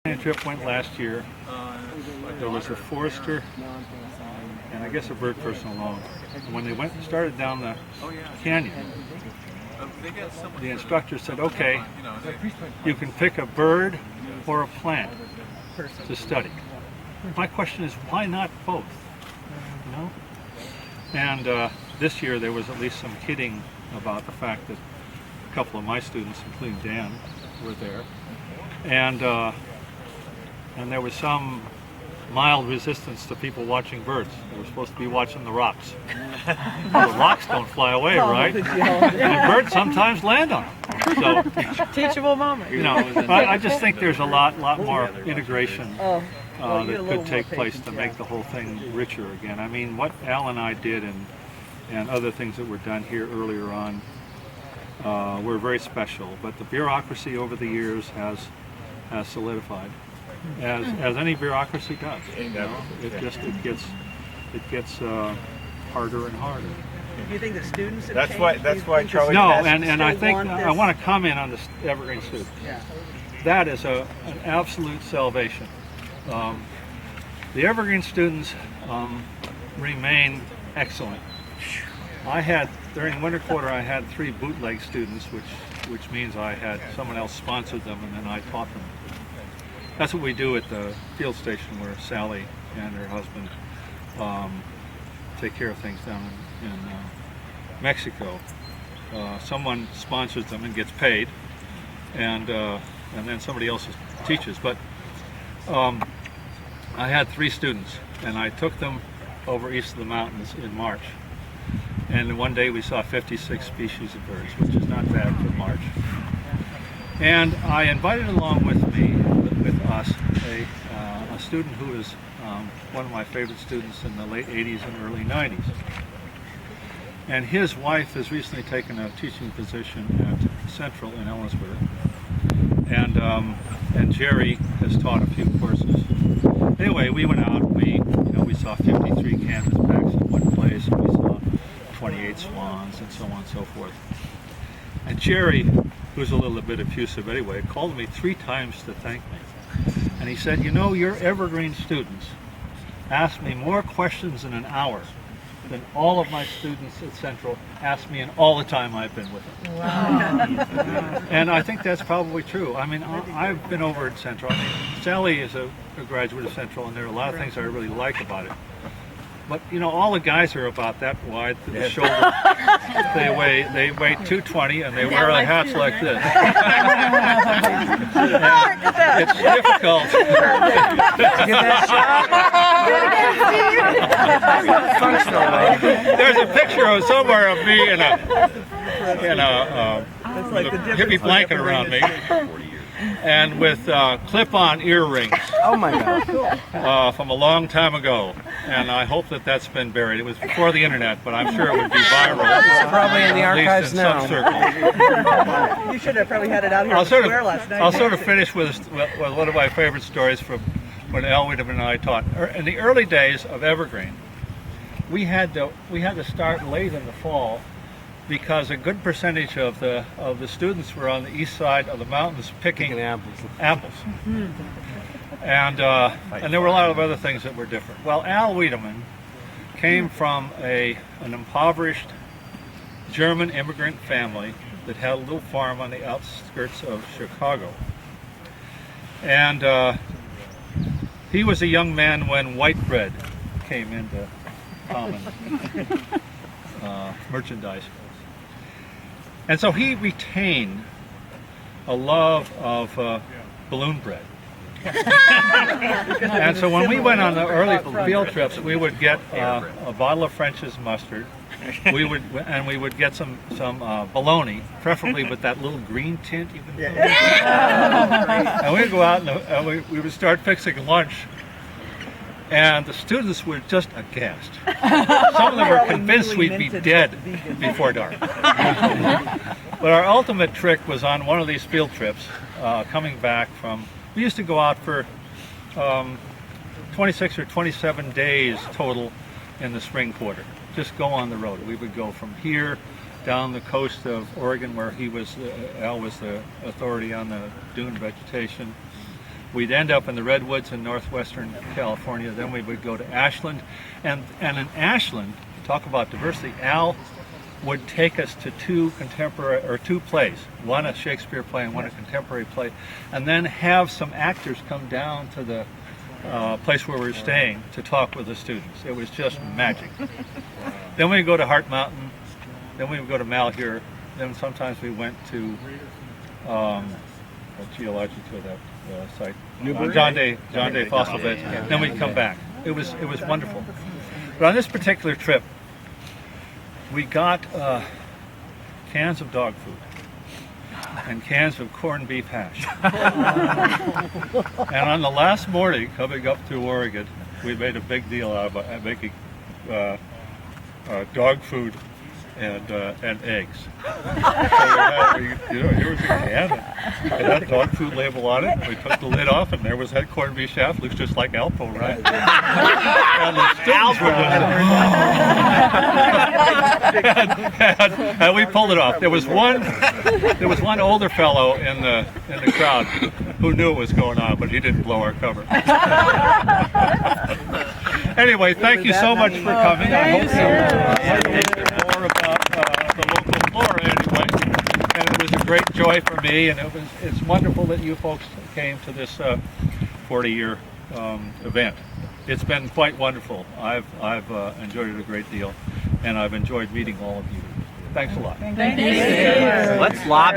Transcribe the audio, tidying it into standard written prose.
Trip went last year. There was a forester and I guess a bird person alone. And when they went and started down the canyon, the instructor said, "Okay, you can pick a bird or a plant to study." My question is, why not both? You know? And this year there was at least some kidding about the fact that a couple of my students, including Dan, were there, and there was some mild resistance to people watching birds. They were supposed to be watching the rocks. Well, the rocks don't fly away, right? And birds sometimes land on them. So, teachable moment. You know, I just think there's a lot more integration that could take place to make the whole thing richer again. I mean, what Al and I did and other things that were done here earlier on were very special. But the bureaucracy over the years has solidified, as any bureaucracy does. You know? It gets harder and harder. Do you think the students have That's changed? why Charlie. No, and I think I want to comment on the Evergreen students. Yeah. That is an absolute salvation. The Evergreen students remain excellent. During the winter quarter, I had 3 bootleg students, which means I had someone else sponsored them and then I taught them. That's what we do at the field station where Sally and her husband take care of things down in Mexico. Someone sponsors them and gets paid, and then somebody else teaches. But I had 3 students, and I took them over east of the mountains in March. And one day we saw 56 species of birds, which is not bad for March. And I invited along with us a student who was one of my favorite students in the late 80s and early 90s. And his wife has recently taken a teaching position at Central in Ellensburg. And Jerry has taught a few courses. Anyway, we went out. We saw 53 canvasbacks in one place. And we saw 28 swans and so on and so forth. And Jerry, who's a little bit effusive anyway, called me 3 times to thank me. And he said, "You know, your Evergreen students asked me more questions in an hour than all of my students at Central asked me in all the time I've been with them." Wow. And I think that's probably true. I mean, I've been over at Central. I mean, Sally is a graduate of Central, and there are a lot of things I really like about it. But you know, all the guys are about that wide to the shoulder. They weigh 220 and they wear their hats like this. It's difficult. There's a picture of somewhere of me in a hippie blanket around me, and with clip-on earrings. Oh my God. From a long time ago, and I hope that that's been buried. It was before the internet, but I'm sure it would be viral. It's probably in the archives now. Some circles. You should have probably had it out here I'll in the square last night. I'll sort of finish with one of my favorite stories from when Al Weidemann and I taught. In the early days of Evergreen, we had to start late in the fall because a good percentage of the students were on the east side of the mountains picking apples. And there were a lot of other things that were different. Well, Al Weidemann came from an impoverished German immigrant family that had a little farm on the outskirts of Chicago. And he was a young man when white bread came into common merchandise. And so he retained a love of balloon bread. And so when we went on the early field trips, we would get a bottle of French's mustard. We would get some bologna, preferably with that little green tint. And we'd go out and we would start fixing lunch. And the students were just aghast. Some of them were convinced we'd be dead before dark. But our ultimate trick was on one of these field trips, coming back from, we used to go out for 26 or 27 days total in the spring quarter. Just go on the road. We would go from here down the coast of Oregon, where Al was the authority on the dune vegetation, We'd end up in the redwoods in northwestern California. Then we would go to Ashland, and in Ashland, talk about diversity. Al would take us to two plays, one a Shakespeare play and one a contemporary play, and then have some actors come down to the place where we were staying to talk with the students. It was just magic. Then we would go to Heart Mountain, then we would go to Malheur, then sometimes we went to geological site, John Day Fossil Beds. Then we'd come back. It was wonderful. But on this particular trip, we got cans of dog food and cans of corned beef hash. And on the last morning, coming up through Oregon, we made a big deal out of making dog food and eggs. So here was a can. It had a dog food label on it. We took the lid off, and there was that corned beef shaft. Looks just like Alpo, right? And the students were and we pulled it off. There was one older fellow in the crowd who knew what was going on, but he didn't blow our cover. Anyway, thank you so much for coming. I hope you more about the local flora anyway. And it was a great joy for me, and it's wonderful that you folks came to this 40-year event. It's been quite wonderful. I've enjoyed it a great deal, and I've enjoyed meeting all of you. Thanks a lot. Thank you. Let's lobby.